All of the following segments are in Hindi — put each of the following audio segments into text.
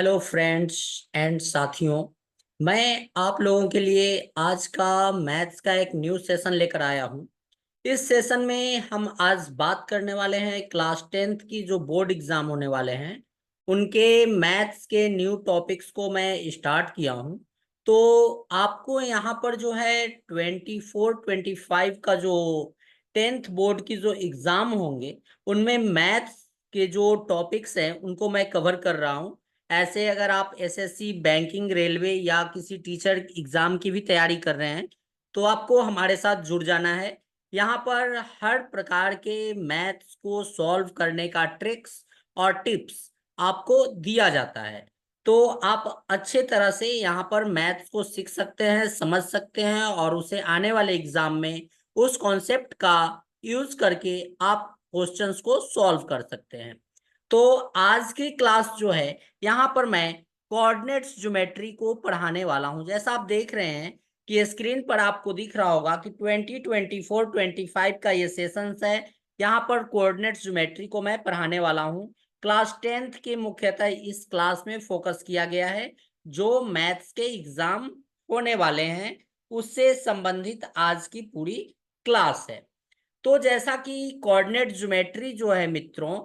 हेलो फ्रेंड्स एंड साथियों। मैं आप लोगों के लिए आज का मैथ्स का एक न्यू सेशन लेकर आया हूं। इस सेशन में हम आज बात करने वाले हैं क्लास 10th की जो बोर्ड एग्जाम होने वाले हैं उनके मैथ्स के न्यू टॉपिक्स को मैं स्टार्ट किया हूं। तो आपको यहाँ पर जो है 24-25 का जो 10th बोर्ड की जो एग्जाम होंगे उनमें मैथ्स के जो टॉपिक्स हैं उनको मैं कवर कर रहा हूँ। ऐसे अगर आप एसएससी बैंकिंग रेलवे या किसी टीचर एग्जाम की भी तैयारी कर रहे हैं तो आपको हमारे साथ जुड़ जाना है। यहाँ पर हर प्रकार के मैथ्स को सॉल्व करने का ट्रिक्स और टिप्स आपको दिया जाता है। तो आप अच्छे तरह से यहाँ पर मैथ्स को सीख सकते हैं, समझ सकते हैं और उसे आने वाले एग्जाम में उस कॉन्सेप्ट का यूज करके आप क्वेश्चंस को सॉल्व कर सकते हैं। तो आज की क्लास जो है यहाँ पर मैं कोऑर्डिनेट्स ज्योमेट्री को पढ़ाने वाला हूँ। जैसा आप देख रहे हैं कि स्क्रीन पर आपको दिख रहा होगा कि 2024-25 का ये सेशंस है। यहाँ पर कोऑर्डिनेट्स ज्योमेट्री को मैं पढ़ाने वाला हूँ। क्लास 10th के मुख्यतः इस क्लास में फोकस किया गया है। जो मैथ्स के एग्जाम होने वाले हैं उससे संबंधित आज की पूरी क्लास है। तो जैसा कि कोऑर्डिनेट ज्योमेट्री जो है मित्रों,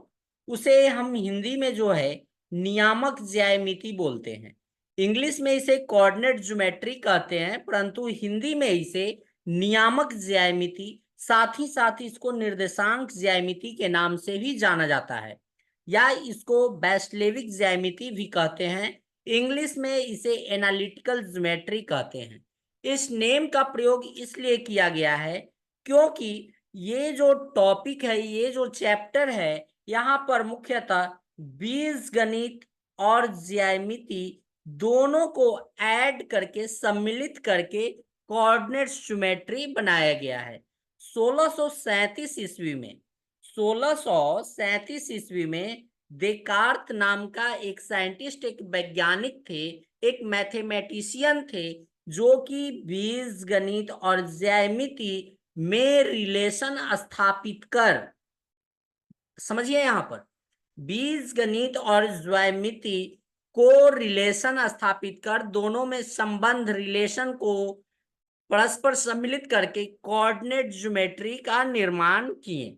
उसे हम हिंदी में जो है नियामक ज्यामिति बोलते हैं। इंग्लिश में इसे कोऑर्डिनेट ज्योमेट्री कहते हैं, परंतु हिंदी में इसे नियामक ज्यामिति, साथ ही साथ इसको निर्देशांक ज्यामिति के नाम से भी जाना जाता है या इसको वैश्लेविक ज्यामिति भी कहते हैं। इंग्लिश में इसे एनालिटिकल ज्योमेट्री कहते हैं। इस नेम का प्रयोग इसलिए किया गया है क्योंकि ये जो टॉपिक है, ये जो चैप्टर है, यहाँ पर मुख्यतः बीज गणित और ज्यामिति दोनों को ऐड करके सम्मिलित करके कोऑर्डिनेट्स ज्योमेट्री बनाया गया है। 1637 ईस्वी में 1637 ईस्वी में देकार्त नाम का एक साइंटिस्ट, एक वैज्ञानिक थे, एक मैथमेटिशियन थे, जो कि बीज गणित और ज्यामिति में रिलेशन स्थापित कर, समझिए यहाँ पर बीज गणित और ज्यामिति को रिलेशन स्थापित कर, दोनों में संबंध रिलेशन को परस्पर सम्मिलित करके कोऑर्डिनेट ज्योमेट्री का निर्माण किए।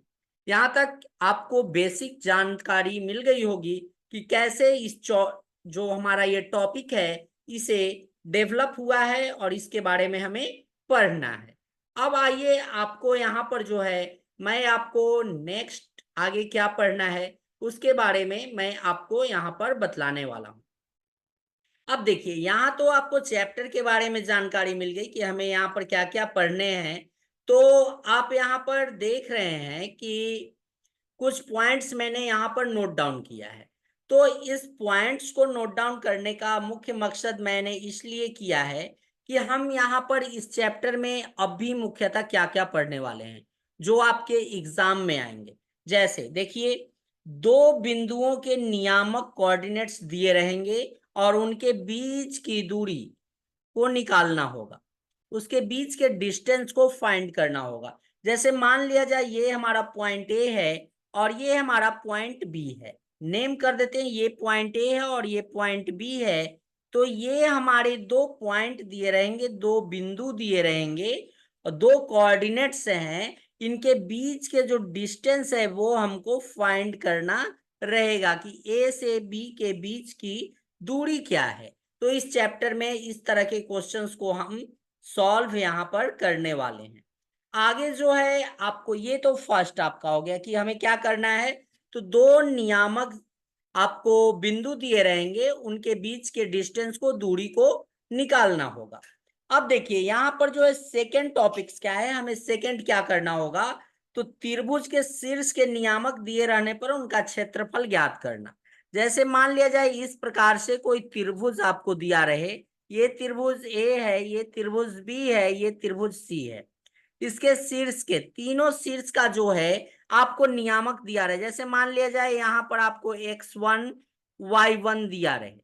यहाँ तक आपको बेसिक जानकारी मिल गई होगी कि कैसे जो हमारा ये टॉपिक है इसे डेवलप हुआ है और इसके बारे में हमें पढ़ना है। अब आइए आपको यहाँ पर जो है मैं आपको नेक्स्ट आगे क्या पढ़ना है उसके बारे में मैं आपको यहाँ पर बतलाने वाला हूँ। अब देखिए, यहाँ तो आपको चैप्टर के बारे में जानकारी मिल गई कि हमें यहाँ पर क्या क्या पढ़ने हैं। तो आप यहाँ पर देख रहे हैं कि कुछ पॉइंट्स मैंने यहाँ पर नोट डाउन किया है। तो इस पॉइंट्स को नोट डाउन करने का मुख्य मकसद मैंने इसलिए किया है कि हम यहाँ पर इस चैप्टर में अब भी मुख्यतः क्या क्या पढ़ने वाले हैं जो आपके एग्जाम में आएंगे। जैसे देखिए, दो बिंदुओं के नियामक कोऑर्डिनेट्स दिए रहेंगे और उनके बीच की दूरी को निकालना होगा, उसके बीच के डिस्टेंस को फाइंड करना होगा। जैसे मान लिया जाए ये हमारा पॉइंट ए है और ये हमारा पॉइंट बी है। नेम कर देते हैं, ये पॉइंट ए है और ये पॉइंट बी है। तो ये हमारे दो पॉइंट दिए रहेंगे, दो बिंदु दिए रहेंगे और दो कोऑर्डिनेट्स हैं। इनके बीच के जो डिस्टेंस है वो हमको फाइंड करना रहेगा कि ए से बी के बीच की दूरी क्या है। तो इस चैप्टर में इस तरह के क्वेश्चंस को हम सॉल्व यहाँ पर करने वाले हैं। आगे जो है आपको, ये तो फर्स्ट आपका हो गया कि हमें क्या करना है। तो दो नियामक आपको बिंदु दिए रहेंगे, उनके बीच के डिस्टेंस को, दूरी को निकालना होगा। अब देखिए यहाँ पर जो है सेकेंड टॉपिक्स क्या है, हमें सेकेंड क्या करना होगा। तो त्रिभुज के शीर्ष के नियामक दिए रहने पर उनका क्षेत्रफल ज्ञात करना। जैसे मान लिया जाए इस प्रकार से कोई त्रिभुज आपको दिया रहे, ये त्रिभुज ए है, ये त्रिभुज बी है, ये त्रिभुज सी है। इसके शीर्ष के तीनों शीर्ष का जो है आपको नियामक दिया रहे। जैसे मान लिया जाए यहाँ पर आपको x1 y1 दिया रहे,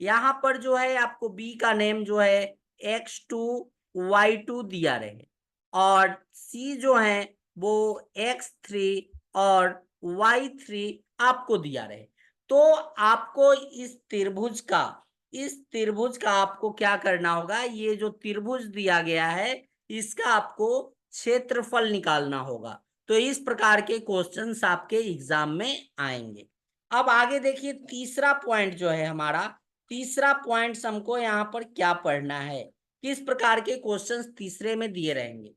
यहाँ पर जो है आपको b का नेम जो है x2 y2 दिया रहे और c जो है वो x3 और y3 आपको दिया रहे। तो आपको इस त्रिभुज का आपको क्या करना होगा, ये जो त्रिभुज दिया गया है इसका आपको क्षेत्रफल निकालना होगा। तो इस प्रकार के क्वेश्चंस आपके एग्जाम में आएंगे। अब आगे देखिए तीसरा पॉइंट जो है हमारा, तीसरा पॉइंट हमको यहाँ पर क्या पढ़ना है, किस प्रकार के क्वेश्चंस तीसरे में दिए रहेंगे।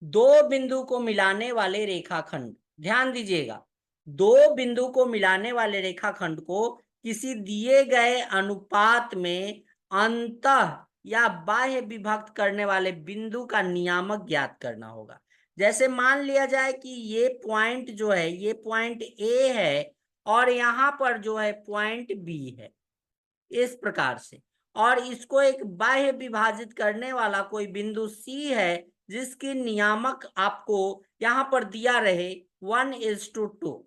दो बिंदु को मिलाने वाले रेखाखंड, ध्यान दीजिएगा, दो बिंदु को मिलाने वाले रेखाखंड को किसी दिए गए अनुपात में अंतः या बाह्य विभक्त करने वाले बिंदु का नियामक ज्ञात करना होगा। जैसे मान लिया जाए कि ये पॉइंट जो है ये पॉइंट ए है और यहाँ पर जो है पॉइंट बी है, इस प्रकार से, और इसको एक बाह्य विभाजित करने वाला कोई बिंदु सी है जिसकी नियामक आपको यहां पर दिया रहे 1:2।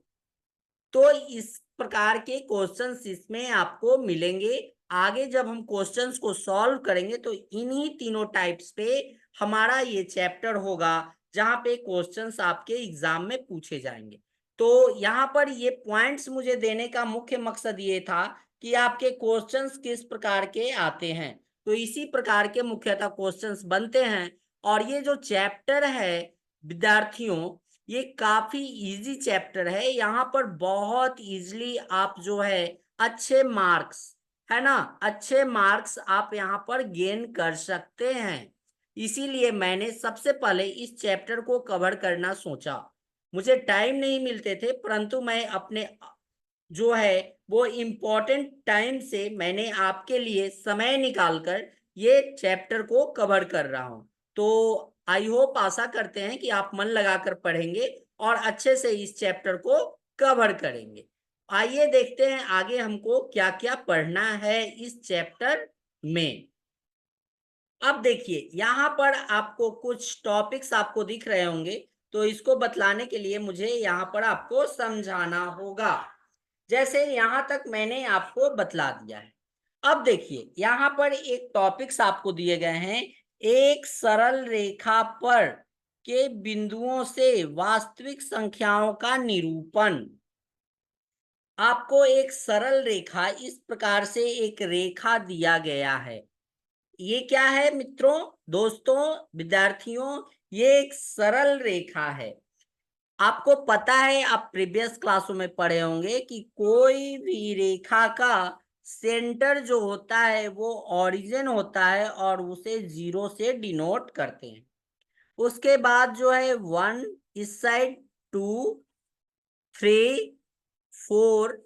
तो इस प्रकार के क्वेश्चंस इसमें आपको मिलेंगे। आगे जब हम क्वेश्चंस को सॉल्व करेंगे तो इन्हीं तीनों टाइप्स पे हमारा ये चैप्टर होगा जहां पे क्वेश्चंस आपके एग्जाम में पूछे जाएंगे। तो यहाँ पर ये पॉइंट्स मुझे देने का मुख्य मकसद ये था कि आपके क्वेश्चंस किस प्रकार के आते हैं, तो इसी प्रकार के मुख्यतः क्वेश्चंस बनते हैं। और ये जो चैप्टर है विद्यार्थियों, ये काफी इजी चैप्टर है। यहाँ पर बहुत इजीली आप जो है अच्छे मार्क्स, है ना, अच्छे मार्क्स आप यहाँ पर गेन कर सकते हैं। इसीलिए मैंने सबसे पहले इस चैप्टर को कवर करना सोचा। मुझे टाइम नहीं मिलते थे, परंतु मैं अपने जो है वो इम्पोर्टेंट टाइम से मैंने आपके लिए समय निकालकर ये चैप्टर को कवर कर रहा हूं। तो आई होप, आशा करते हैं कि आप मन लगाकर पढ़ेंगे और अच्छे से इस चैप्टर को कवर करेंगे। आइए देखते हैं आगे हमको क्या क्या पढ़ना है इस चैप्टर में। अब देखिए यहाँ पर आपको कुछ टॉपिक्स आपको दिख रहे होंगे, तो इसको बतलाने के लिए मुझे यहाँ पर आपको समझाना होगा। जैसे यहाँ तक मैंने आपको बतला दिया है। अब देखिए यहाँ पर एक टॉपिक्स आपको दिए गए हैं, एक सरल रेखा पर के बिंदुओं से वास्तविक संख्याओं का निरूपण। आपको एक सरल रेखा, इस प्रकार से एक रेखा दिया गया है। ये क्या है मित्रों, दोस्तों, विद्यार्थियों, ये एक सरल रेखा है। आपको पता है, आप प्रीवियस क्लासों में पढ़े होंगे कि कोई भी रेखा का सेंटर जो होता है वो ओरिजिन होता है और उसे 0 से डिनोट करते हैं। उसके बाद जो है 1 इस साइड, 2, 3, 4,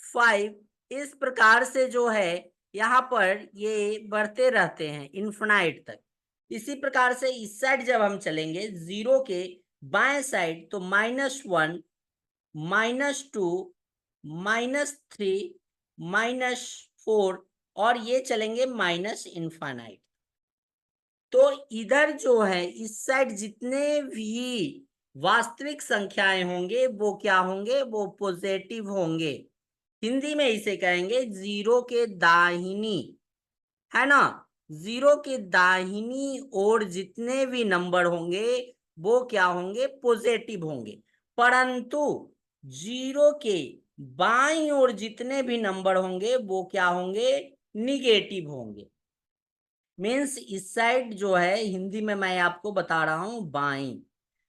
5, इस प्रकार से जो है यहाँ पर ये बढ़ते रहते हैं इन्फिनाइट तक। इसी प्रकार से इस साइड जब हम चलेंगे 0 के बाएं साइड, तो -1, -2, -3, -4, और ये चलेंगे माइनस इन्फानाइट। तो इधर जो है इस साइड जितने भी वास्तविक संख्याएं होंगे वो क्या होंगे, वो पॉजिटिव होंगे। हिंदी में इसे कहेंगे 0 के दाहिनी, है ना, 0 के दाहिनी ओर जितने भी नंबर होंगे वो क्या होंगे, पॉजिटिव होंगे। परंतु 0 के बाईं ओर जितने भी नंबर होंगे वो क्या होंगे, निगेटिव होंगे। मीन्स इस साइड जो है हिंदी में मैं आपको बता रहा हूं बाईं,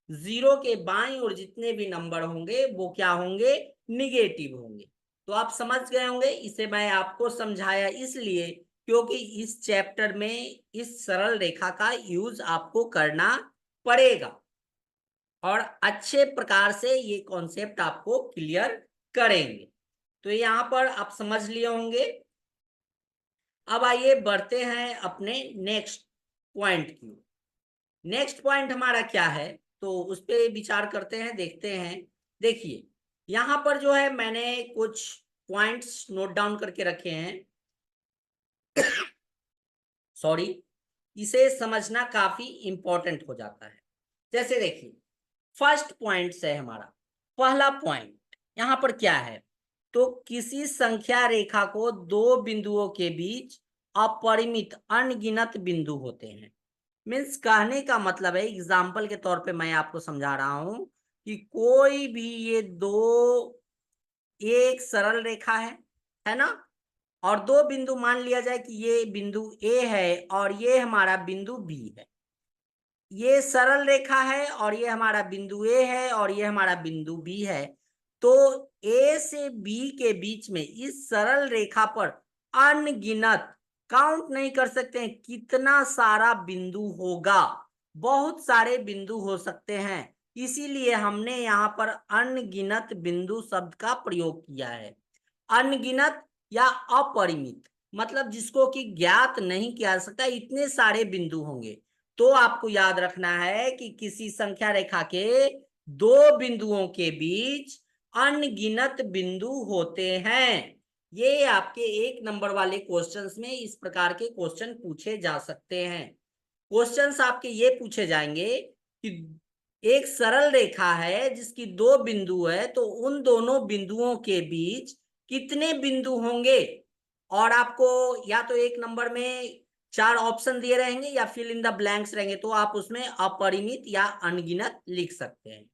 0 के बाईं ओर जितने भी नंबर होंगे वो क्या होंगे, निगेटिव होंगे। तो आप समझ गए होंगे, इसे मैं आपको समझाया इसलिए क्योंकि इस चैप्टर में इस सरल रेखा का यूज आपको करना पड़ेगा और अच्छे प्रकार से ये कॉन्सेप्ट आपको क्लियर करेंगे। तो यहाँ पर आप समझ लिए होंगे। अब आइए बढ़ते हैं अपने नेक्स्ट पॉइंट की। नेक्स्ट पॉइंट हमारा क्या है, तो उस पर विचार करते हैं, देखते हैं। देखिए यहाँ पर जो है मैंने कुछ पॉइंट्स नोट डाउन करके रखे हैं। सॉरी, इसे समझना काफी इंपॉर्टेंट हो जाता है। जैसे देखिए फर्स्ट पॉइंट है हमारा, पहला पॉइंट यहाँ पर क्या है, तो किसी संख्या रेखा को दो बिंदुओं के बीच अपरिमित अनगिनत बिंदु होते हैं। मीन्स कहने का मतलब है, एग्जाम्पल के तौर पे मैं आपको समझा रहा हूं कि कोई भी ये दो ये एक सरल रेखा है ना। और दो बिंदु मान लिया जाए कि ये बिंदु ए है और ये हमारा बिंदु बी है। ये सरल रेखा है और ये हमारा बिंदु ए है और ये हमारा बिंदु बी है। तो ए से बी के बीच में इस सरल रेखा पर अनगिनत, काउंट नहीं कर सकते हैं कितना सारा बिंदु होगा, बहुत सारे बिंदु हो सकते हैं। इसीलिए हमने यहाँ पर अनगिनत बिंदु शब्द का प्रयोग किया है। अनगिनत या अपरिमित मतलब जिसको कि ज्ञात नहीं किया जा सकता, इतने सारे बिंदु होंगे। तो आपको याद रखना है कि किसी संख्या रेखा के दो बिंदुओं के बीच अनगिनत बिंदु होते हैं। ये आपके 1 नंबर वाले क्वेश्चंस में इस प्रकार के क्वेश्चन पूछे जा सकते हैं। क्वेश्चंस आपके ये पूछे जाएंगे कि एक सरल रेखा है जिसकी दो बिंदु है, तो उन दोनों बिंदुओं के बीच कितने बिंदु होंगे। और आपको या तो 1 नंबर में 4 ऑप्शन दिए रहेंगे या फिल इन द ब्लैंक्स रहेंगे, तो आप उसमें अपरिमित या अनगिनत लिख सकते हैं।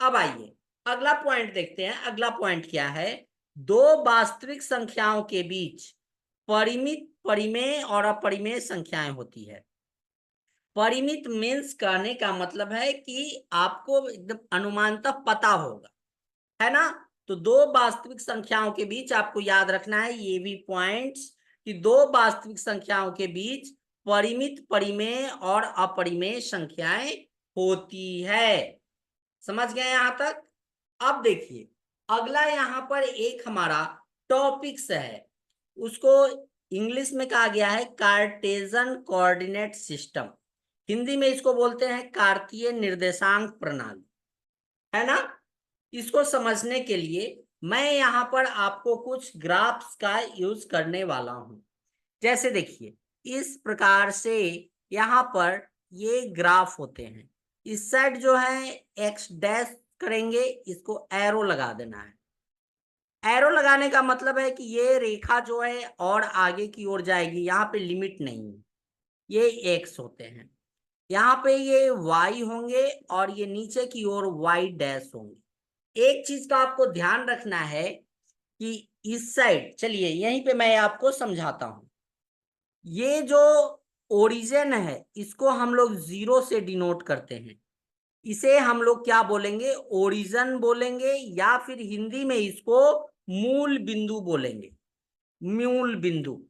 अब आइए अगला पॉइंट देखते हैं। अगला पॉइंट क्या है? दो वास्तविक संख्याओं के बीच परिमित, परिमेय और अपरिमेय संख्याएं होती है। परिमित मीन्स कहने का मतलब है कि आपको एकदम अनुमानतः पता होगा, है ना। तो दो वास्तविक संख्याओं के बीच आपको याद रखना है ये भी पॉइंट्स कि दो वास्तविक संख्याओं के बीच परिमित, परिमेय और अपरिमेय संख्याएं होती है। समझ गए यहां तक? अब देखिए अगला यहां पर एक हमारा टॉपिक्स है, उसको इंग्लिश में कहा गया है कार्टेजन कोऑर्डिनेट सिस्टम। हिंदी में इसको बोलते हैं कार्तीय निर्देशांक प्रणाली, है ना। इसको समझने के लिए मैं यहाँ पर आपको कुछ ग्राफ्स का यूज करने वाला हूं। जैसे देखिए इस प्रकार से यहाँ पर ये ग्राफ होते हैं। इस साइड जो है एक्स डैश करेंगे, इसको एरो लगा देना है। एरो लगाने का मतलब है कि ये रेखा जो है और आगे की ओर जाएगी, यहाँ पे लिमिट नहीं है। ये एक्स होते हैं, यहाँ पे ये वाई होंगे और ये नीचे की ओर वाई डैश होंगे। एक चीज का आपको ध्यान रखना है कि इस साइड, चलिए यहीं पे मैं आपको समझाता हूं। ये जो ओरिजिन है इसको हम लोग 0 से डिनोट करते हैं। इसे हम लोग क्या बोलेंगे? ओरिजिन बोलेंगे, या फिर हिंदी में इसको मूल बिंदु बोलेंगे, मूल बिंदु।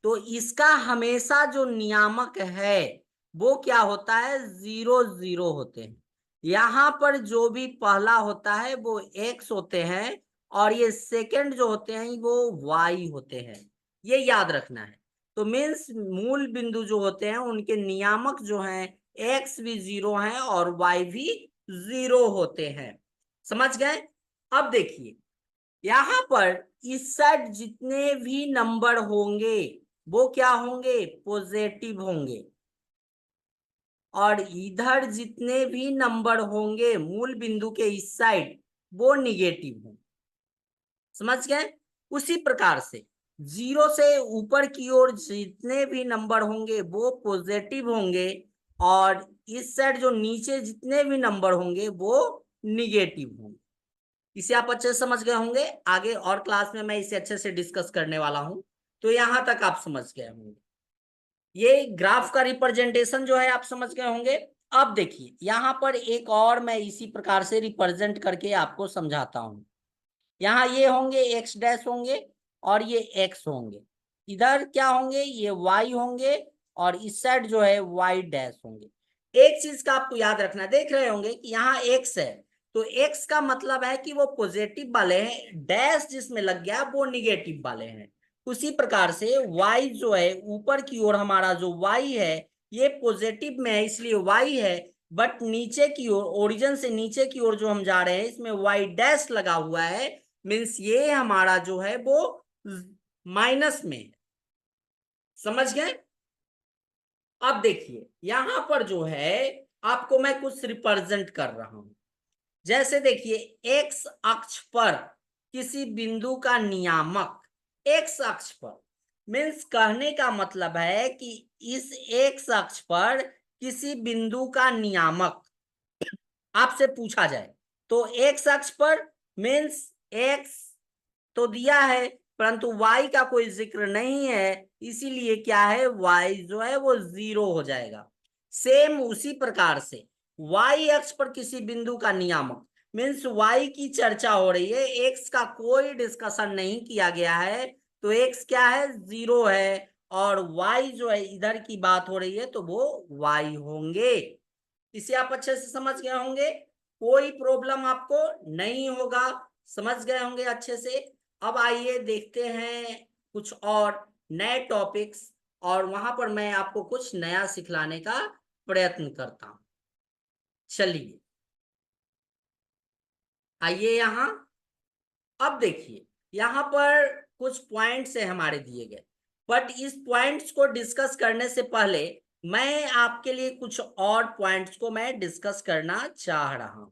तो इसका हमेशा जो नियामक है वो क्या होता है? 0 0 होते हैं। यहां पर जो भी पहला होता है वो एक्स होते हैं और ये सेकंड जो होते हैं वो वाई होते हैं। ये याद रखना है। तो मीन्स मूल बिंदु जो होते हैं उनके नियामक जो हैं एक्स भी 0 हैं और वाई भी 0 होते हैं। समझ गए? अब देखिए यहां पर इस साइड जितने भी नंबर होंगे वो क्या होंगे? पॉजिटिव होंगे। और इधर जितने भी नंबर होंगे मूल बिंदु के इस साइड वो निगेटिव होंगे। समझ गए? उसी प्रकार से 0 से ऊपर की ओर जितने भी नंबर होंगे वो पॉजिटिव होंगे और इस साइड जो नीचे जितने भी नंबर होंगे वो निगेटिव होंगे। इसे आप अच्छे से समझ गए होंगे। आगे और क्लास में मैं इसे अच्छे से डिस्कस करने वाला हूं, तो यहां तक आप समझ गए होंगे। ये ग्राफ का रिप्रेजेंटेशन जो है आप समझ गए होंगे। अब देखिए यहां पर एक और मैं इसी प्रकार से रिप्रेजेंट करके आपको समझाता हूं। यहाँ ये होंगे एक्स डैश होंगे और ये एक्स होंगे। इधर क्या होंगे? ये वाई होंगे और इस साइड जो है वाई डैश होंगे। एक चीज का आपको याद रखना, देख रहे होंगे कि यहाँ एक्स है, तो एक्स का मतलब है कि वो पॉजिटिव वाले हैं, डैश जिसमें लग गया वो निगेटिव वाले हैं। उसी प्रकार से वाई जो है ऊपर की ओर, हमारा जो वाई है ये पॉजिटिव में है इसलिए वाई है, बट नीचे की ओर, ओरिजिन से नीचे की ओर जो हम जा रहे हैं इसमें वाई डैश लगा हुआ है, मीन्स ये हमारा जो है वो माइनस में है। समझ गए? अब देखिए यहां पर जो है आपको मैं कुछ रिप्रेजेंट कर रहा हूं। जैसे देखिए एक्स अक्ष पर किसी बिंदु का नियामक, एक्स अक्ष पर मीन्स कहने का मतलब है कि इस एक्स अक्ष पर किसी बिंदु का नियामक आपसे पूछा जाए तो एक्स अक्ष पर मीन्स एक्स तो दिया है परंतु वाई का कोई जिक्र नहीं है, इसीलिए क्या है, वाई जो है वो 0 हो जाएगा। सेम उसी प्रकार से वाई अक्ष पर किसी बिंदु का नियामक, मीन्स वाई की चर्चा हो रही है, एक्स का कोई डिस्कशन नहीं किया गया है, तो एक्स क्या है, 0 है, और वाई जो है इधर की बात हो रही है तो वो वाई होंगे। इसे आप अच्छे से समझ गए होंगे, कोई प्रॉब्लम आपको नहीं होगा, समझ गए होंगे अच्छे से। अब आइए देखते हैं कुछ और नए टॉपिक्स, और वहां पर मैं आपको कुछ नया सिखलाने का प्रयत्न करता हूं। चलिए आइए यहाँ, अब देखिए यहाँ पर कुछ पॉइंट्स है हमारे दिए गए, बट इस पॉइंट्स को डिस्कस करने से पहले मैं आपके लिए कुछ और पॉइंट्स को मैं डिस्कस करना चाह रहा हूं।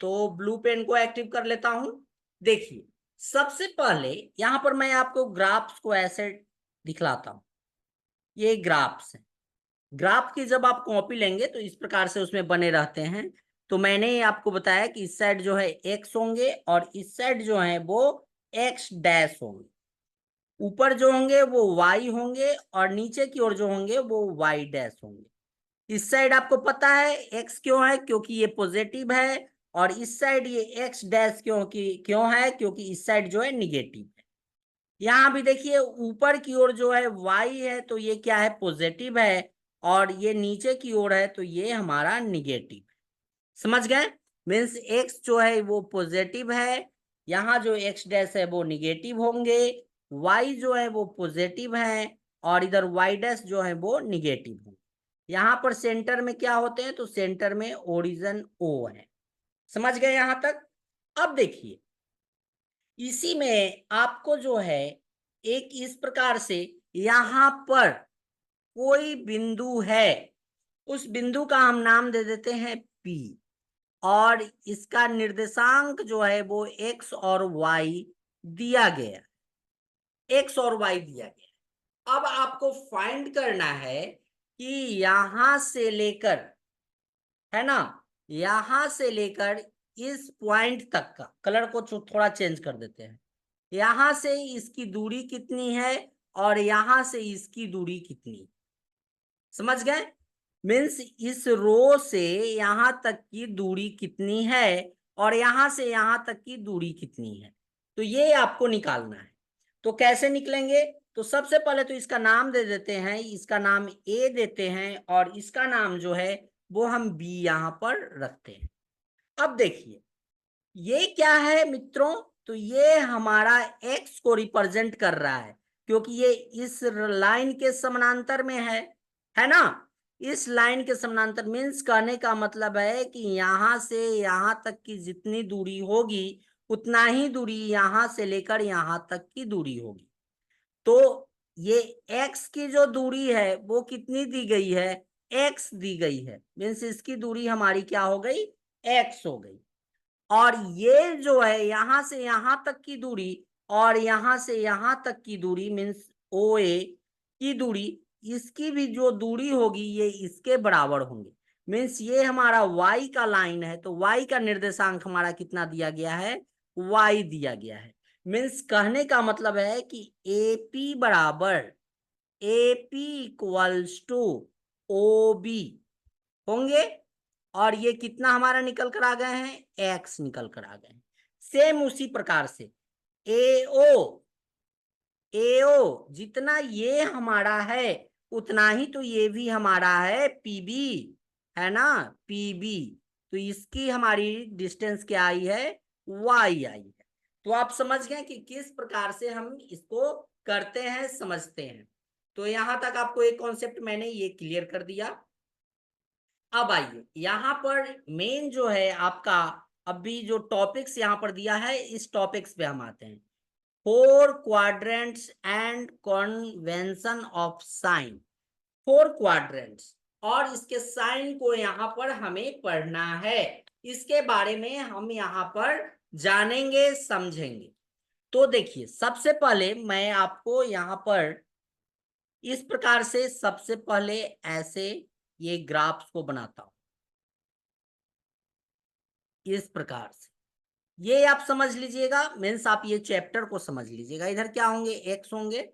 तो ब्लू पेन को एक्टिव कर लेता हूं। देखिए सबसे पहले यहां पर मैं आपको ग्राफ्स को ऐसे दिखलाता हूं, ये ग्राफ्स हैं। ग्राफ की जब आप कॉपी लेंगे तो इस प्रकार से उसमें बने रहते हैं। तो मैंने आपको बताया कि इस साइड जो है एक्स होंगे और इस साइड जो है वो एक्स डैश होंगे, ऊपर जो होंगे वो वाई होंगे और नीचे की ओर जो होंगे वो वाई डैश होंगे। इस साइड आपको पता है एक्स क्यों है, क्योंकि ये पॉजिटिव है, और इस साइड ये एक्स डैश क्यों है, क्योंकि इस साइड जो है निगेटिव है। यहाँ भी देखिए ऊपर की ओर जो है वाई है तो ये क्या है, पॉजिटिव है, और ये नीचे की ओर है तो ये हमारा निगेटिव है। समझ गए, मीन्स एक्स जो है वो पॉजिटिव है, यहाँ जो एक्स डैश है वो निगेटिव होंगे, वाई जो है वो पॉजिटिव है, और इधर वाई डैश जो है वो निगेटिव होंगे। यहाँ पर सेंटर में क्या होते हैं, तो सेंटर में ओरिजिन ओ है। समझ गए यहाँ तक। अब देखिए इसी में आपको जो है एक इस प्रकार से यहाँ पर कोई बिंदु है, उस बिंदु का हम नाम दे देते हैं P, और इसका निर्देशांक जो है वो x और y दिया गया, x और y दिया गया। अब आपको फाइंड करना है कि यहां से लेकर, है ना, यहां से लेकर इस पॉइंट तक का, कलर को थोड़ा चेंज कर देते हैं, यहां से इसकी दूरी कितनी है और यहां से इसकी दूरी कितनी, समझ गए, मीन्स इस रो से यहां तक की दूरी कितनी है और यहां से यहां तक की दूरी कितनी है, तो ये आपको निकालना है। तो कैसे निकलेंगे, तो सबसे पहले तो इसका नाम दे देते हैं, इसका नाम ए देते हैं और इसका नाम जो है वो हम बी यहां पर रखते हैं। अब देखिए ये क्या है मित्रों, तो ये हमारा एक्स को रिप्रेजेंट कर रहा है, क्योंकि ये इस लाइन के समानांतर में है ना, इस लाइन के समानांतर, मीन्स कहने का मतलब है कि यहां से यहां तक की जितनी दूरी होगी उतना ही दूरी यहां से लेकर यहां तक की दूरी होगी। तो ये एक्स की जो दूरी है वो कितनी दी गई है, एक्स दी गई है, मीन्स इसकी दूरी हमारी क्या हो गई, एक्स हो गई। और ये जो है यहां से यहां तक की दूरी और यहां से यहां तक की दूरी, मीन्स ओ ए की दूरी, इसकी भी जो दूरी होगी ये इसके बराबर होंगे। मीन्स ये हमारा y का लाइन है तो y का निर्देशांक हमारा कितना दिया गया है, y दिया गया है। मीन्स कहने का मतलब है कि AP बराबर AP इक्वल्स टू OB होंगे, और ये कितना हमारा निकल कर आ गए हैं, एक्स निकल कर आ गए हैं। सेम उसी प्रकार से एओ, एओ जितना ये हमारा है उतना ही तो ये भी हमारा है पीबी, है ना, पीबी, तो इसकी हमारी डिस्टेंस क्या आई है, वाई आई है। तो आप समझ गए कि किस प्रकार से हम इसको करते हैं, समझते हैं। तो यहां तक आपको एक कॉन्सेप्ट मैंने ये क्लियर कर दिया। अब आइए यहाँ पर मेन जो है आपका, अभी जो टॉपिक्स यहाँ पर दिया है इस टॉपिक्स पे हम आते हैं, four quadrants and convention of sine, four quadrants और इसके साइन को यहाँ पर हमें पढ़ना है, इसके बारे में हम यहाँ पर जानेंगे समझेंगे। तो देखिए सबसे पहले मैं आपको यहाँ पर इस प्रकार से सबसे पहले ऐसे ये ग्राफ्स को बनाता हूं, इस प्रकार से ये आप समझ लीजिएगा, मीन्स आप ये चैप्टर को समझ लीजिएगा। इधर क्या होंगे, एक्स होंगे,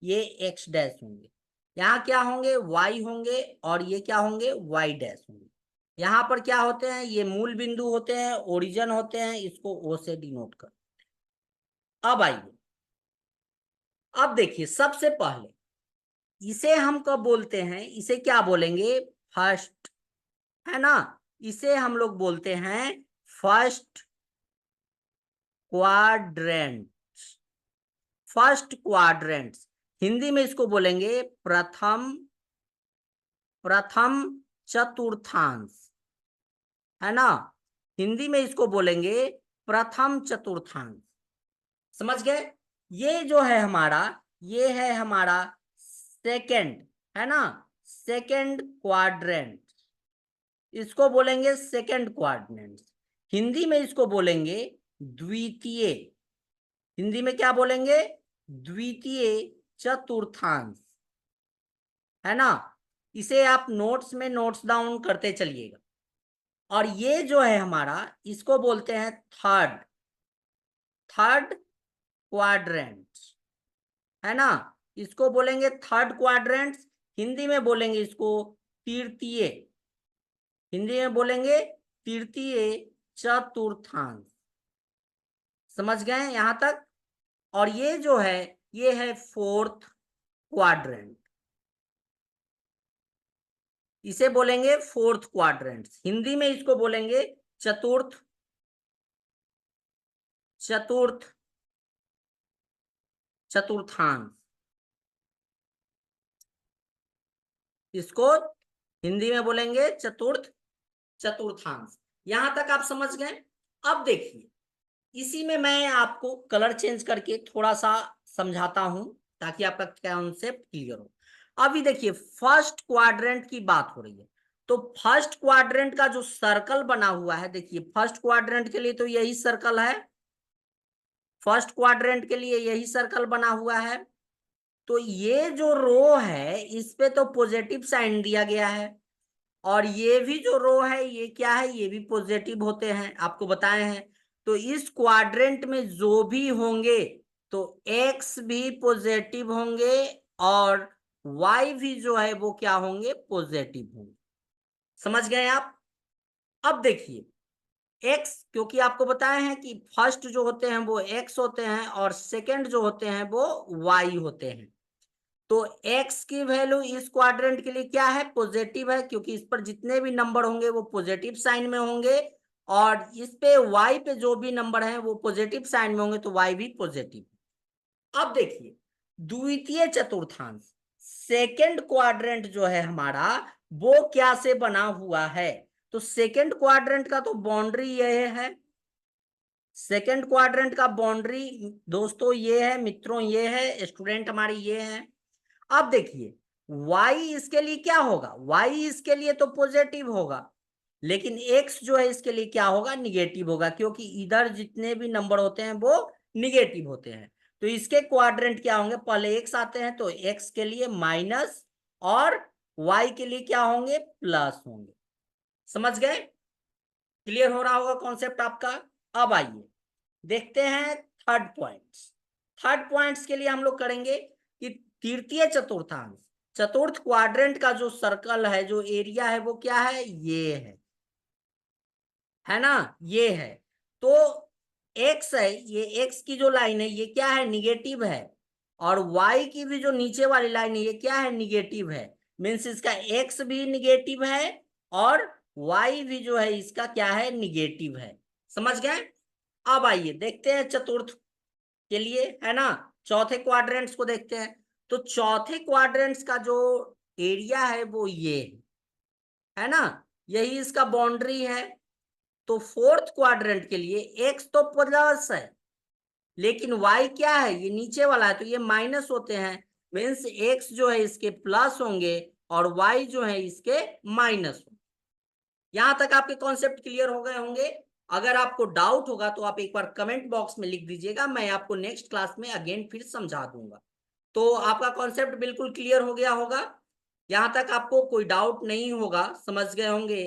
ये एक्स डैश होंगे, यहाँ क्या होंगे, वाई होंगे, और ये क्या होंगे, वाई डैश होंगे। यहाँ पर क्या होते हैं, ये मूल बिंदु होते हैं, ओरिजिन होते हैं, इसको ओ से डिनोट कर। अब आइए, अब देखिए, सबसे पहले इसे हम कब बोलते हैं, इसे क्या बोलेंगे, फर्स्ट, है ना। इसे हम लोग बोलते हैं first quadrant, first quadrant. Hindi में इसको बोलेंगे प्रथम, प्रथम चतुर्थांश, है ना। हिंदी में इसको बोलेंगे प्रथम चतुर्थांश। समझ गए। ये जो है हमारा, ये है हमारा सेकंड, है ना, सेकंड क्वाड्रेंट, इसको बोलेंगे सेकंड क्वाड्रेंट। हिंदी में इसको बोलेंगे द्वितीय, हिंदी में क्या बोलेंगे, द्वितीय चतुर्थांश, है ना। इसे आप नोट्स में नोट्स डाउन करते चलिएगा। और ये जो है हमारा, इसको बोलते हैं थर्ड, थर्ड क्वाड्रेंट, है ना। इसको बोलेंगे थर्ड क्वाड्रेंट। हिंदी में बोलेंगे इसको तृतीय, हिंदी में बोलेंगे तृतीय चतुर्थांश। समझ गए यहां तक। और ये जो है, ये है फोर्थ क्वाड्रेंट, इसे बोलेंगे फोर्थ क्वाड्रेंट। हिंदी में इसको बोलेंगे चतुर्थ, चतुर्थ चतुर्थांश, इसको हिंदी में बोलेंगे चतुर्थ चतुर्थांश। यहां तक आप समझ गए। अब देखिए, इसी में मैं आपको कलर चेंज करके थोड़ा सा समझाता हूं, ताकि आपका कॉन्सेप्ट क्लियर हो। अभी देखिए, फर्स्ट क्वाड्रेंट की बात हो रही है, तो फर्स्ट क्वाड्रेंट का जो सर्कल बना हुआ है, देखिए फर्स्ट क्वाड्रेंट के लिए तो यही सर्कल है, फर्स्ट क्वाड्रेंट के लिए यही सर्कल बना हुआ है। तो ये जो रो है, इस पे तो पॉजिटिव साइन दिया गया है, और ये भी जो रो है, ये क्या है, ये भी पॉजिटिव होते हैं, आपको बताए हैं। तो इस क्वाड्रेंट में जो भी होंगे, तो एक्स भी पॉजिटिव होंगे, और वाई भी जो है वो क्या होंगे, पॉजिटिव होंगे। समझ गए आप। अब देखिए, एक्स, क्योंकि आपको बताए हैं कि फर्स्ट जो होते हैं वो एक्स होते हैं, और सेकंड जो होते हैं वो वाई होते हैं। तो x की वैल्यू इस क्वाड्रेंट के लिए क्या है, पॉजिटिव है, क्योंकि इस पर जितने भी नंबर होंगे वो पॉजिटिव साइन में होंगे, और इस पे y पे जो भी नंबर है वो पॉजिटिव साइन में होंगे, तो y भी पॉजिटिव। अब देखिए, द्वितीय चतुर्थांश, सेकंड क्वाड्रेंट जो है हमारा, वो क्या से बना हुआ है, तो सेकंड क्वाड्रेंट का तो बाउंड्री यह है, सेकंड क्वाड्रेंट का बाउंड्री दोस्तों ये है, मित्रों ये है, स्टूडेंट हमारे ये है। अब देखिए, y इसके लिए क्या होगा, y इसके लिए तो पॉजिटिव होगा, लेकिन x जो है इसके लिए क्या होगा, निगेटिव होगा, क्योंकि इधर जितने भी नंबर होते हैं वो निगेटिव होते हैं। तो इसके क्वाड्रेंट क्या होंगे, पहले x आते हैं, तो x के लिए माइनस, और y के लिए क्या होंगे, प्लस होंगे। समझ गए, क्लियर हो रहा होगा कॉन्सेप्ट आपका। अब आइए देखते हैं थर्ड पॉइंट्स। थर्ड पॉइंट्स के लिए हम लोग करेंगे कि तृतीय चतुर्थांश, चतुर्थ क्वाड्रेंट का जो सर्कल है, जो एरिया है, वो क्या है, ये है ना, ये है। तो एक्स है, ये एक्स की जो लाइन है ये क्या है, निगेटिव है, और वाई की भी जो नीचे वाली लाइन है ये क्या है, निगेटिव है। मीन्स इसका एक्स भी निगेटिव है, और वाई भी जो है इसका क्या है, निगेटिव है। समझ गए। अब आइए देखते हैं चतुर्थ के लिए, है ना, चौथे क्वाड्रेंट्स को देखते हैं। तो चौथे क्वाड्रेंट्स का जो एरिया है वो ये है ना, यही इसका बाउंड्री है। तो फोर्थ क्वाड्रेंट के लिए एक्स तो प्लस है, लेकिन वाई क्या है, ये नीचे वाला है, तो ये माइनस होते हैं। मीन्स एक्स जो है इसके प्लस होंगे, और वाई जो है इसके माइनस होंगे। यहां तक आपके कॉन्सेप्ट क्लियर हो गए होंगे। अगर आपको डाउट होगा तो आप एक बार कमेंट बॉक्स में लिख दीजिएगा, मैं आपको नेक्स्ट क्लास में अगेन फिर समझा दूंगा। तो आपका कॉन्सेप्ट बिल्कुल क्लियर हो गया होगा। यहां तक आपको कोई डाउट नहीं होगा, समझ गए होंगे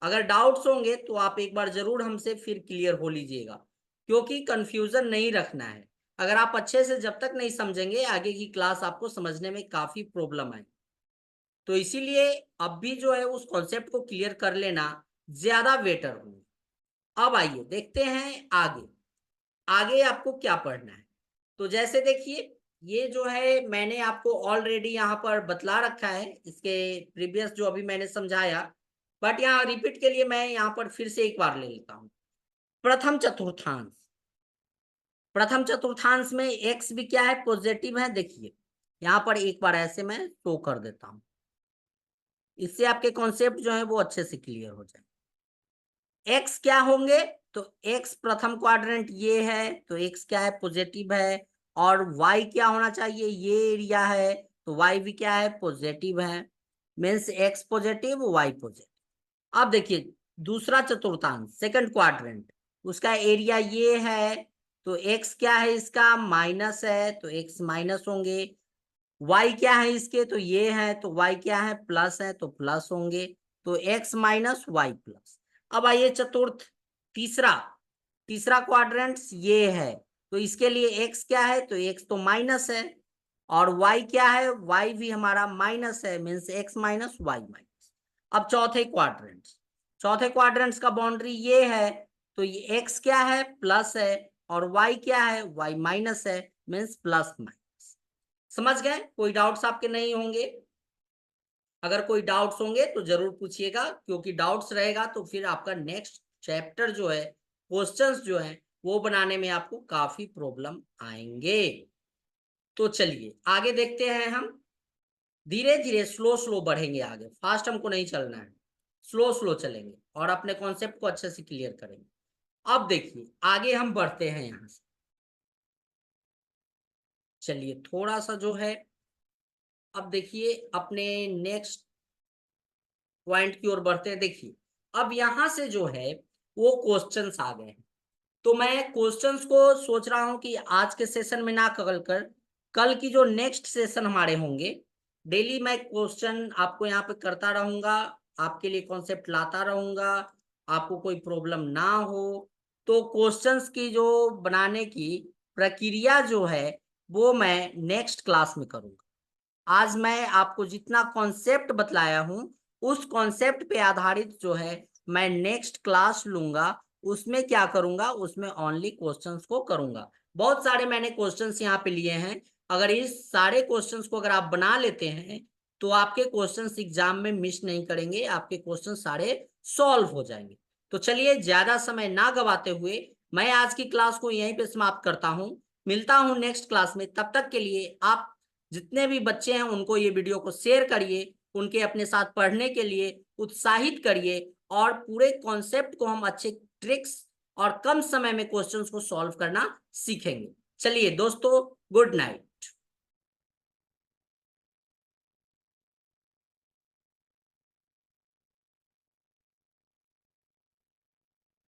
अगर डाउट्स होंगे तो आप एक बार जरूर हमसे फिर क्लियर हो लीजिएगा, क्योंकि कंफ्यूजन नहीं रखना है। अगर आप अच्छे से जब तक नहीं समझेंगे, आगे की क्लास आपको समझने में काफी प्रॉब्लम आए। तो इसीलिए अब भी जो है उस कॉन्सेप्ट को क्लियर कर लेना ज्यादा बेटर होगा। अब आइए देखते हैं आगे, आगे आपको क्या पढ़ना है। तो जैसे देखिए, ये जो है मैंने आपको ऑलरेडी यहाँ पर बतला रखा है, इसके प्रीवियस जो अभी मैंने समझाया, बट यहाँ रिपीट के लिए मैं यहाँ पर फिर से एक बार ले लेता हूँ। प्रथम चतुर्थांश, प्रथम चतुर्थांश में एक्स भी क्या है, पॉजिटिव है। देखिए यहाँ पर एक बार ऐसे मैं शो कर देता हूँ, इससे आपके कॉन्सेप्ट जो है वो अच्छे से क्लियर हो जाए। एक्स क्या होंगे, तो एक्स प्रथम क्वाड्रेंट ये है, तो एक्स क्या है, पॉजिटिव है। और वाई क्या होना चाहिए, ये एरिया है, तो वाई भी क्या है, पॉजिटिव है। Means X positive, Y positive. अब देखिए दूसरा चतुर्थांश, सेकंड क्वाड्रेंट, उसका एरिया ये है, तो एक्स क्या है, इसका माइनस है, तो एक्स माइनस होंगे। वाई क्या है इसके, तो ये है, तो वाई क्या है, प्लस है, तो प्लस होंगे। तो एक्स माइनस वाई प्लस। अब आइए चतुर्थ, तीसरा, तीसरा क्वाड्रेंट ये है, तो इसके लिए एक्स क्या है, तो एक्स तो माइनस है। और वाई क्या है, वाई भी हमारा माइनस है, means X minus Y minus. अब चौथे क्वाड्रेंट, चौथे क्वाड्रेंट्स का बाउंड्री ये है, तो ये एक्स क्या है, प्लस है, और वाई क्या है, वाई माइनस है, मीन्स प्लस माइनस। समझ गए? कोई डाउट्स आपके नहीं होंगे? अगर कोई डाउट्स होंगे तो जरूर पूछिएगा, क्योंकि डाउट्स रहेगा तो फिर आपका नेक्स्ट चैप्टर जो है, क्वेश्चंस जो है वो बनाने में आपको काफी प्रॉब्लम आएंगे। तो चलिए आगे देखते हैं हम, धीरे धीरे स्लो स्लो बढ़ेंगे आगे, फास्ट हमको नहीं चलना है, स्लो स्लो चलेंगे और अपने कॉन्सेप्ट को अच्छे से क्लियर करेंगे। अब देखिए आगे हम बढ़ते हैं यहां से, चलिए थोड़ा सा जो है, अब देखिए अपने नेक्स्ट पॉइंट की ओर बढ़ते हैं। देखिए अब यहां से जो है वो क्वेश्चंस आ गए हैं, तो मैं क्वेश्चंस को सोच रहा हूं कि आज के सेशन में ना कर कल की जो नेक्स्ट सेशन हमारे होंगे, डेली मैं क्वेश्चन आपको यहाँ पे करता रहूंगा, आपके लिए कॉन्सेप्ट लाता रहूंगा, आपको कोई प्रॉब्लम ना हो। तो क्वेश्चंस की जो बनाने की प्रक्रिया जो है वो मैं नेक्स्ट क्लास में करूंगा। आज मैं आपको जितना कॉन्सेप्ट बतलाया हूं, उस कॉन्सेप्ट पे आधारित जो है मैं नेक्स्ट क्लास लूंगा, उसमें क्या करूंगा, उसमें ओनली क्वेश्चंस को करूंगा। बहुत सारे मैंने क्वेश्चंस यहाँ पे लिए हैं, अगर इस सारे क्वेश्चंस को अगर आप बना लेते हैं तो आपके क्वेश्चंस एग्जाम में मिस नहीं करेंगे, आपके क्वेश्चन सारे सॉल्व हो जाएंगे। तो चलिए ज्यादा समय ना गवाते हुए मैं आज की क्लास को यहीं पे समाप्त करता हूं, मिलता हूं नेक्स्ट क्लास में। तब तक के लिए आप जितने भी बच्चे हैं उनको ये वीडियो को शेयर करिए, उनके अपने साथ पढ़ने के लिए उत्साहित करिए, और पूरे कॉन्सेप्ट को हम अच्छे ट्रिक्स और कम समय में क्वेश्चंस को सॉल्व करना सीखेंगे। चलिए दोस्तों, गुड नाइट।